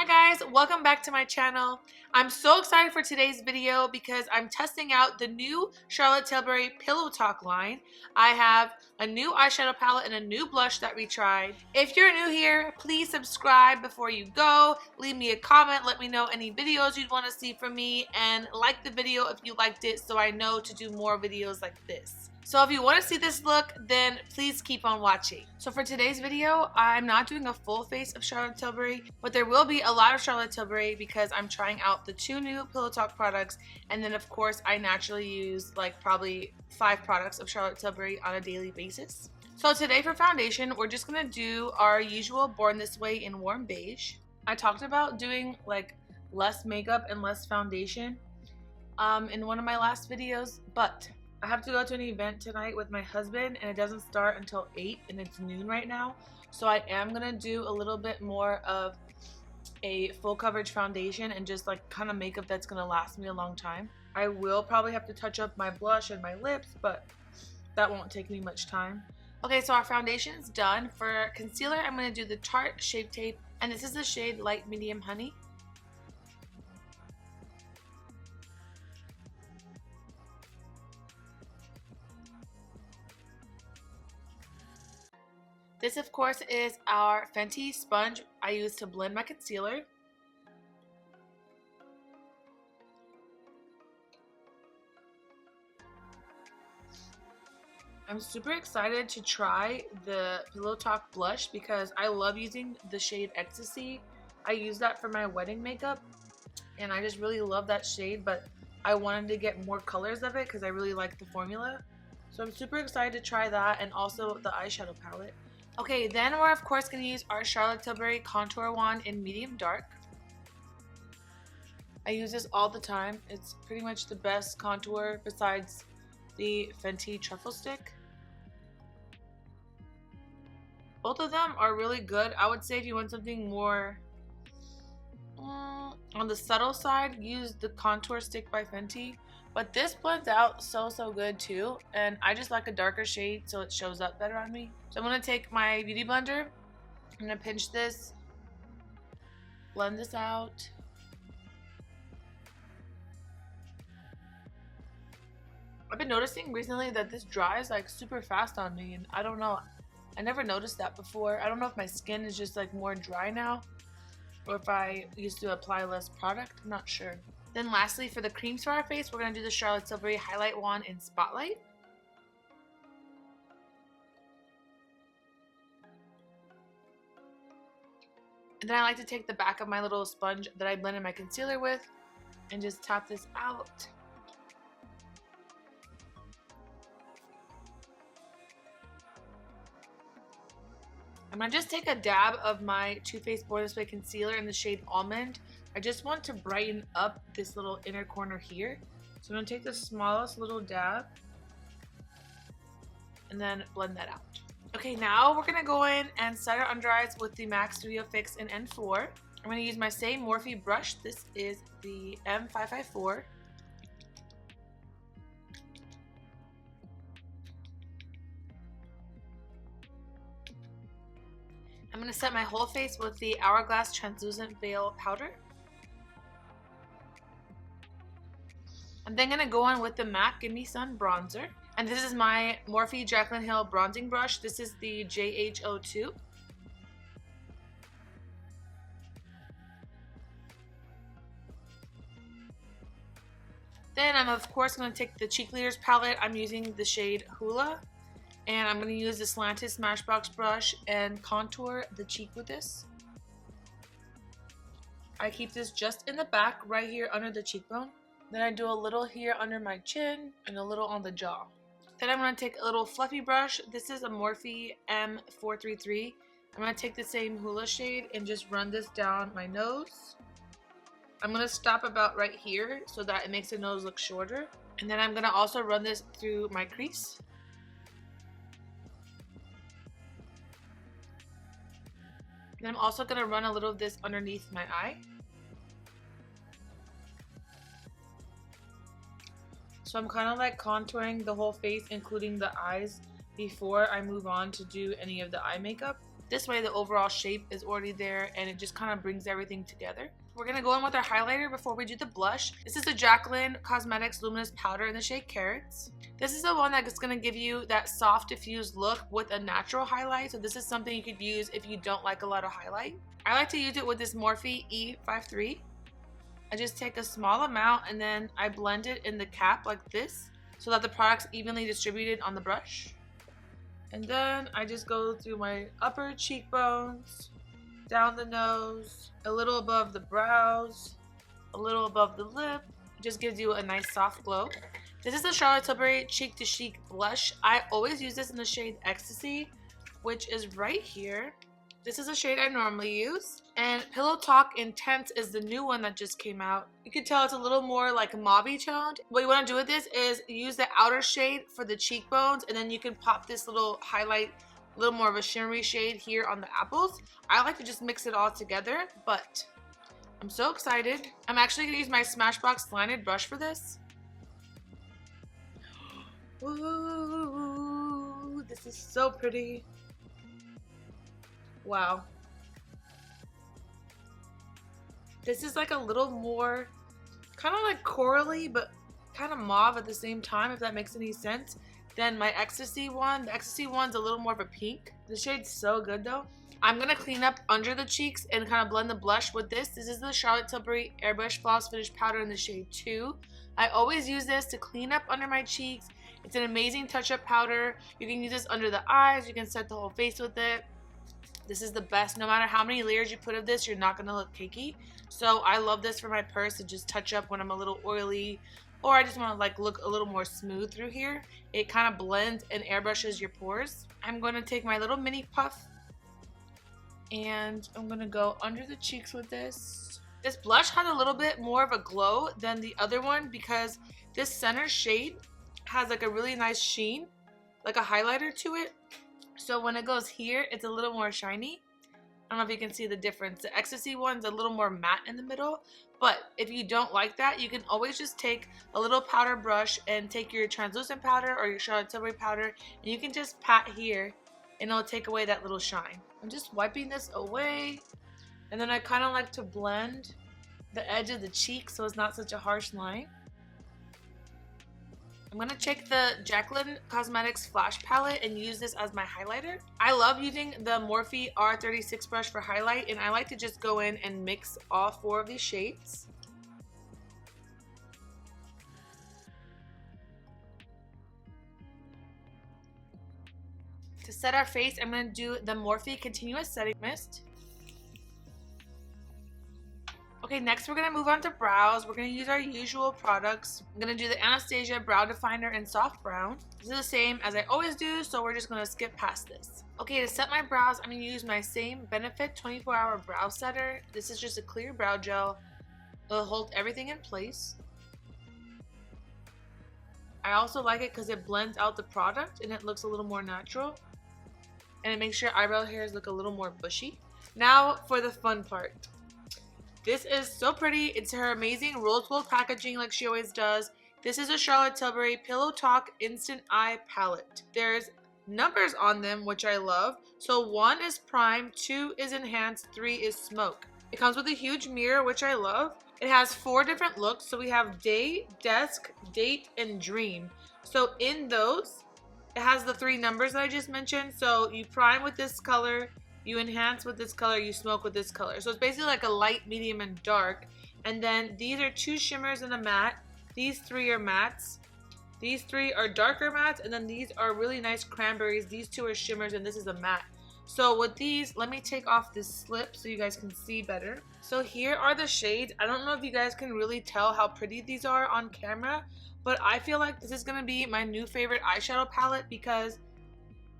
Hi guys, welcome back to my channel. I'm so excited for today's video because I'm testing out the new Charlotte Tilbury Pillow Talk line. I have a new eyeshadow palette and a new blush that we tried. If you're new here, please subscribe before you go. Leave me a comment, let me know any videos you'd want to see from me, and like the video if you liked it so I know to do more videos like this. So if you want to see this look, then please keep on watching. So for today's video, I'm not doing a full face of Charlotte Tilbury, but there will be a lot of Charlotte Tilbury because I'm trying out the two new Pillow Talk products, and then of course I naturally use like probably 5 products of Charlotte Tilbury on a daily basis. So today for foundation, we're just gonna do our usual Born This Way in warm beige. I talked about doing like less makeup and less foundation in one of my last videos, but I have to go to an event tonight with my husband and it doesn't start until 8 and it's noon right now. So I am going to do a little bit more of a full coverage foundation and just like kind of makeup that's going to last me a long time. I will probably have to touch up my blush and my lips, but that won't take me much time. Okay, so our foundation is done. For concealer, I'm going to do the Tarte Shape Tape, and this is the shade Light Medium Honey. This, of course, is our Fenty sponge I use to blend my concealer. I'm super excited to try the Pillow Talk blush because I love using the shade Ecstasy. I use that for my wedding makeup, and I just really love that shade, but I wanted to get more colors of it because I really like the formula. So I'm super excited to try that, and also the eyeshadow palette. Okay, then we're of course going to use our Charlotte Tilbury contour wand in medium dark. I use this all the time. It's pretty much the best contour besides the Fenty truffle stick. Both of them are really good. I would say if you want something more on the subtle side, use the contour stick by Fenty. But this blends out so good too, and I just like a darker shade so it shows up better on me. So I'm going to take my beauty blender, I'm going to pinch this, blend this out. I've been noticing recently that this dries like super fast on me, and I don't know, I never noticed that before. I don't know if my skin is just like more dry now or if I used to apply less product, I'm not sure. Then lastly, for the creams for our face, we're going to do the Charlotte Tilbury Highlight Wand in Spotlight. And then I like to take the back of my little sponge that I blended my concealer with and just tap this out. I'm going to just take a dab of my Too Faced Born This Way concealer in the shade Almond. I just want to brighten up this little inner corner here. So I'm going to take the smallest little dab and then blend that out. Okay, now we're going to go in and set our under eyes with the MAC Studio Fix in N4. I'm going to use my same Morphe brush. This is the M554. I'm going to set my whole face with the Hourglass Translucent Veil Powder. I'm then going to go in with the MAC Gimme Sun Bronzer. And this is my Morphe Jaclyn Hill Bronzing Brush. This is the JH02. Then I'm of course going to take the Cheek Leaders palette. I'm using the shade Hula. And I'm going to use the slanted Smashbox brush and contour the cheek with this. I keep this just in the back right here under the cheekbone. Then I do a little here under my chin and a little on the jaw. Then I'm going to take a little fluffy brush. This is a Morphe M433. I'm going to take the same Hula shade and just run this down my nose. I'm going to stop about right here so that it makes the nose look shorter. And then I'm going to also run this through my crease. Then I'm also going to run a little of this underneath my eye. So I'm kind of like contouring the whole face, including the eyes, before I move on to do any of the eye makeup. This way the overall shape is already there and it just kind of brings everything together. We're going to go in with our highlighter before we do the blush. This is the Jaclyn Cosmetics Luminous Powder in the shade Carrots. This is the one that's going to give you that soft diffused look with a natural highlight. So this is something you could use if you don't like a lot of highlight. I like to use it with this Morphe E53. I just take a small amount and then I blend it in the cap like this so that the product's evenly distributed on the brush. And then I just go through my upper cheekbones, down the nose, a little above the brows, a little above the lip. It just gives you a nice soft glow. This is the Charlotte Tilbury Cheek to Chic blush. I always use this in the shade Ecstasy, which is right here. This is a shade I normally use. And Pillow Talk Intense is the new one that just came out. You can tell it's a little more like mauve-y toned. What you want to do with this is use the outer shade for the cheekbones, and then you can pop this little highlight, a little more of a shimmery shade here on the apples. I like to just mix it all together, but I'm so excited. I'm actually going to use my Smashbox slanted brush for this. Ooh, this is so pretty. Wow. This is like a little more kind of like corally, but kind of mauve at the same time, if that makes any sense, than my Ecstasy one. The Ecstasy one's a little more of a pink. The shade's so good though. I'm going to clean up under the cheeks and kind of blend the blush with this. This is the Charlotte Tilbury Airbrush Floss Finish Powder in the shade 2. I always use this to clean up under my cheeks. It's an amazing touch-up powder. You can use this under the eyes. You can set the whole face with it. This is the best. No matter how many layers you put of this, you're not going to look cakey. So I love this for my purse to just touch up when I'm a little oily, or I just want to like look a little more smooth through here. It kind of blends and airbrushes your pores. I'm going to take my little mini puff and I'm going to go under the cheeks with this. This blush has a little bit more of a glow than the other one because this center shade has like a really nice sheen, like a highlighter to it. So when it goes here, it's a little more shiny. I don't know if you can see the difference. The Ecstasy one's a little more matte in the middle, but if you don't like that, you can always just take a little powder brush and take your translucent powder or your Charlotte Tilbury powder, and you can just pat here and it'll take away that little shine. I'm just wiping this away, and then I kind of like to blend the edge of the cheek so it's not such a harsh line. I'm going to take the Jaclyn Cosmetics Flash Palette and use this as my highlighter. I love using the Morphe R36 brush for highlight, and I like to just go in and mix all 4 of these shades. To set our face, I'm going to do the Morphe Continuous Setting Mist. Okay, next we're going to move on to brows. We're going to use our usual products. I'm going to do the Anastasia Brow Definer in Soft Brown. This is the same as I always do, so we're just going to skip past this. Okay, to set my brows, I'm going to use my same Benefit 24-Hour Brow Setter. This is just a clear brow gel. It'll hold everything in place. I also like it because it blends out the product and it looks a little more natural. And it makes your eyebrow hairs look a little more bushy. Now for the fun part. This is so pretty. It's her amazing rose gold packaging like she always does. This is a Charlotte Tilbury Pillow Talk Instant Eye Palette. There's numbers on them, which I love. So 1 is prime, 2 is enhanced, 3 is smoke. It comes with a huge mirror, which I love. It has 4 different looks. So we have day, desk, date, and dream. So in those, it has the 3 numbers that I just mentioned. So you prime with this color, you enhance with this color, you smoke with this color. So it's basically like a light, medium, and dark. And then these are 2 shimmers and a matte. These 3 are mattes. These 3 are darker mattes. And then these are really nice cranberries. These 2 are shimmers and this is a matte. So with these, let me take off this slip so you guys can see better. So here are the shades. I don't know if you guys can really tell how pretty these are on camera, but I feel like this is going to be my new favorite eyeshadow palette because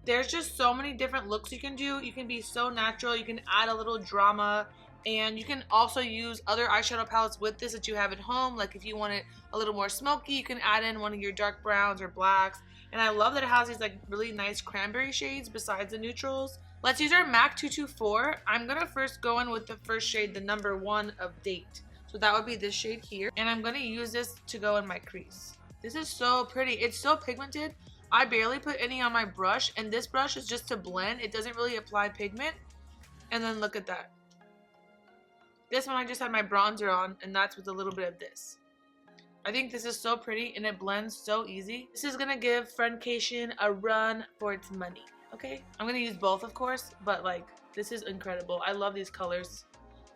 there's just so many different looks you can do. You can be so natural. You can add a little drama. And you can also use other eyeshadow palettes with this that you have at home. Like if you want it a little more smoky, you can add in one of your dark browns or blacks. And I love that it has these like really nice cranberry shades besides the neutrals. Let's use our MAC 224. I'm going to first go in with the first shade, the number 1 of Date. So that would be this shade here. And I'm going to use this to go in my crease. This is so pretty. It's so pigmented. I barely put any on my brush, and this brush is just to blend. It doesn't really apply pigment. And then look at that. This one I just had my bronzer on, and that's with a little bit of this. I think this is so pretty, and it blends so easy. This is gonna give Friendcation a run for its money, okay? I'm gonna use both, of course, but like, this is incredible. I love these colors.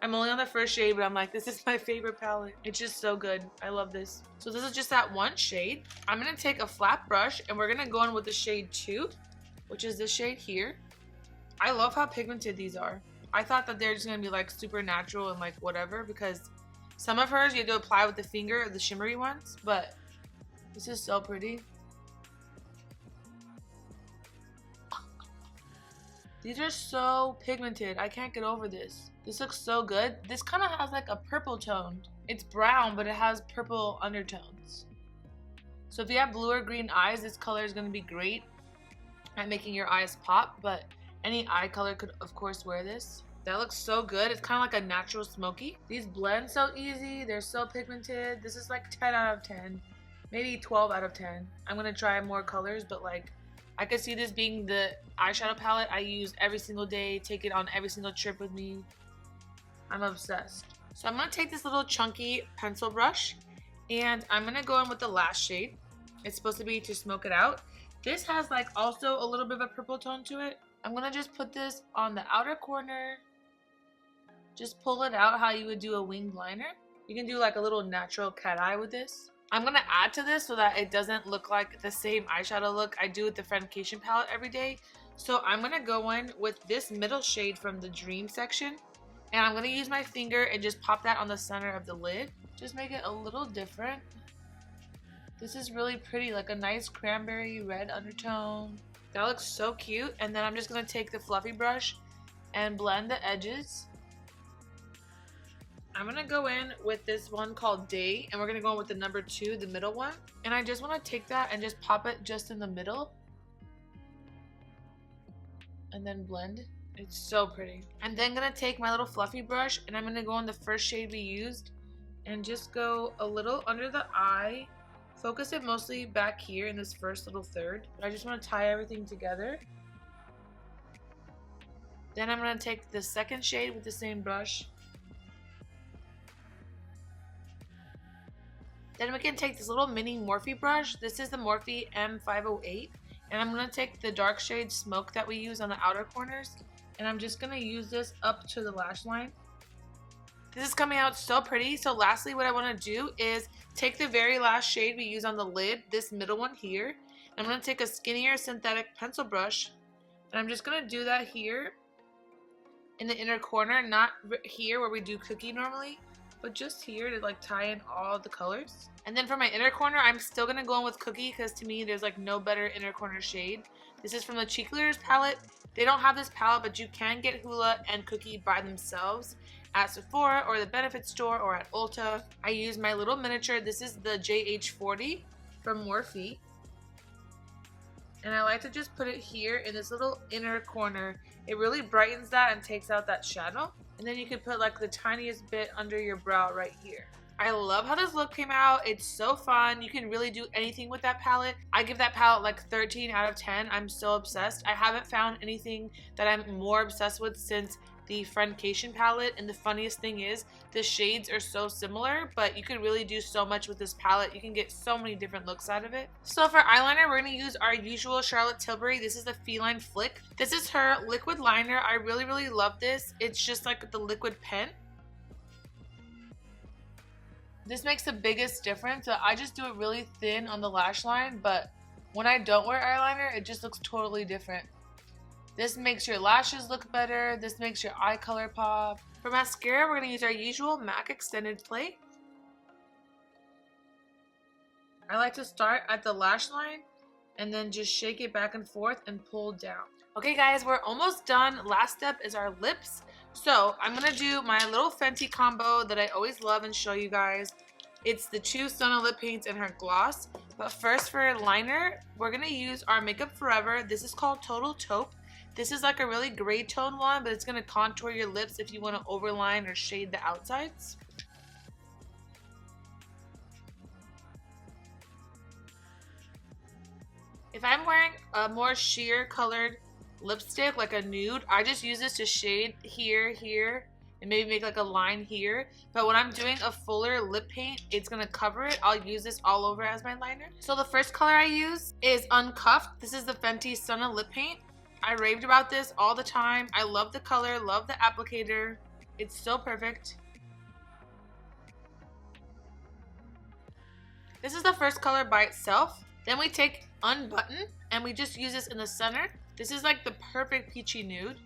I'm only on the first shade, but I'm like, this is my favorite palette. It's just so good. I love this. So this is just that one shade. I'm gonna take a flat brush, and we're gonna go in with the shade 2, which is this shade here. I love how pigmented these are. I thought that they're just gonna be like super natural and like whatever, because some of hers you have to apply with the finger, the shimmery ones, but this is so pretty. These are so pigmented. I can't get over this. This looks so good. This kind of has like a purple tone. It's brown, but it has purple undertones. So if you have blue or green eyes, this color is gonna be great at making your eyes pop, but any eye color could, of course, wear this. That looks so good. It's kind of like a natural smoky. These blend so easy. They're so pigmented. This is like 10 out of 10. Maybe 12 out of 10. I'm going to try more colors, but like, I could see this being the eyeshadow palette I use every single day. Take it on every single trip with me. I'm obsessed. So I'm going to take this little chunky pencil brush, and I'm going to go in with the last shade. It's supposed to be to smoke it out. This has like also a little bit of a purple tone to it. I'm gonna just put this on the outer corner. Just pull it out how you would do a winged liner. You can do like a little natural cat eye with this. I'm gonna add to this so that it doesn't look like the same eyeshadow look I do with the Friendcation palette every day. So I'm gonna go in with this middle shade from the Dream section, and I'm gonna use my finger and just pop that on the center of the lid. Just make it a little different. This is really pretty, like a nice cranberry red undertone. That looks so cute. And then I'm just going to take the fluffy brush and blend the edges. I'm going to go in with this one called Day, and we're going to go in with the number 2, the middle one. And I just want to take that and just pop it just in the middle. And then blend. It's so pretty. I'm then going to take my little fluffy brush, and I'm going to go on the first shade we used and just go a little under the eye. Focus it mostly back here in this first little third. I just want to tie everything together. Then I'm going to take the second shade with the same brush. Then we can take this little mini Morphe brush. This is the Morphe M508. And I'm going to take the dark shade Smoke that we use on the outer corners. And I'm just going to use this up to the lash line. This is coming out so pretty. So lastly, what I want to do is take the very last shade we use on the lid, this middle one here. I'm going to take a skinnier synthetic pencil brush, and I'm just going to do that here in the inner corner, not here where we do Cookie normally, but just here to like tie in all the colors. And then for my inner corner, I'm still going to go in with Cookie because to me there's like no better inner corner shade. This is from the Cheek Leaders palette. They don't have this palette, but you can get Hoola and Cookie by themselves at Sephora or the Benefit Store or at Ulta. I use my little miniature. This is the JH40 from Morphe. And I like to just put it here in this little inner corner. It really brightens that and takes out that shadow. And then you could put like the tiniest bit under your brow right here. I love how this look came out. It's so fun. You can really do anything with that palette. I give that palette like 13 out of 10. I'm so obsessed. I haven't found anything that I'm more obsessed with since the Friendcation palette, and the funniest thing is the shades are so similar, but you could really do so much with this palette. You can get so many different looks out of it. So for eyeliner, we're going to use our usual Charlotte Tilbury. This is the Feline Flick. This is her liquid liner. I really love this. It's just like the liquid pen. This makes the biggest difference. So I just do it really thin on the lash line, but when I don't wear eyeliner, it just looks totally different. This makes your lashes look better. This makes your eye color pop. For mascara, we're going to use our usual MAC Extended Play. I like to start at the lash line and then just shake it back and forth and pull down. Okay guys, we're almost done. Last step is our lips. So I'm going to do my little Fenty combo that I always love and show you guys. It's the two Sona lip paints and her gloss. But first for liner, we're going to use our Makeup Forever. This is called Total Taupe. This is like a really gray tone one, but it's going to contour your lips if you want to overline or shade the outsides. If I'm wearing a more sheer colored lipstick, like a nude, I just use this to shade here, and maybe make like a line here. But when I'm doing a fuller lip paint, it's gonna cover it. I'll use this all over as my liner. So the first color I use is Uncuffed. This is the Fenty Stunna lip paint. I raved about this all the time. I love the color, love the applicator. It's so perfect. This is the first color by itself. Then we take Unbutton and we just use this in the center. This is like the perfect peachy nude.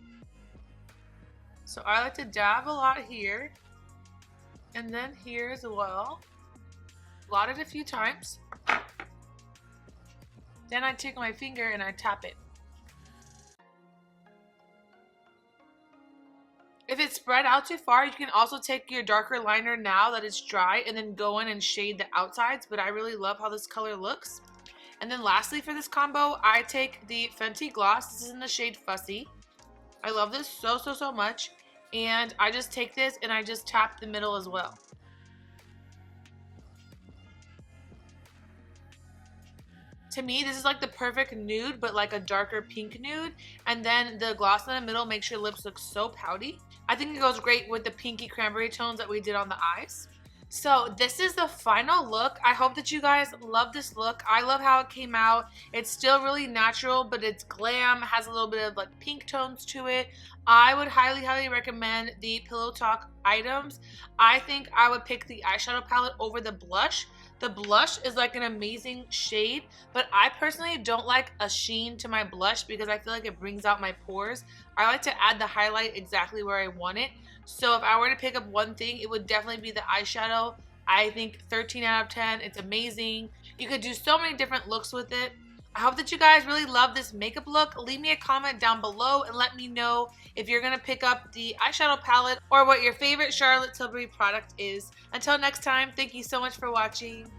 So I like to dab a lot here and then here as well. Blot it a few times. Then I take my finger and I tap it. If it's spread out too far, you can also take your darker liner now that it's dry and then go in and shade the outsides, but I really love how this color looks. And then lastly for this combo, I take the Fenty Gloss. This is in the shade Fussy. I love this so much. And I just take this and I just tap the middle as well. To me, this is like the perfect nude, but like a darker pink nude. And then the gloss in the middle makes your lips look so pouty. I think it goes great with the pinky cranberry tones that we did on the eyes. So this is the final look. I hope that you guys love this look. I love how it came out. It's still really natural, but it's glam, has a little bit of like pink tones to it. I would highly recommend the Pillow Talk items. I think I would pick the eyeshadow palette over the blush. The blush is like an amazing shade, but I personally don't like a sheen to my blush because I feel like it brings out my pores. I like to add the highlight exactly where I want it. So if I were to pick up one thing, it would definitely be the eyeshadow. I think 13 out of 10. It's amazing. You could do so many different looks with it. I hope that you guys really love this makeup look. Leave me a comment down below and let me know if you're going to pick up the eyeshadow palette or what your favorite Charlotte Tilbury product is. Until next time, thank you so much for watching.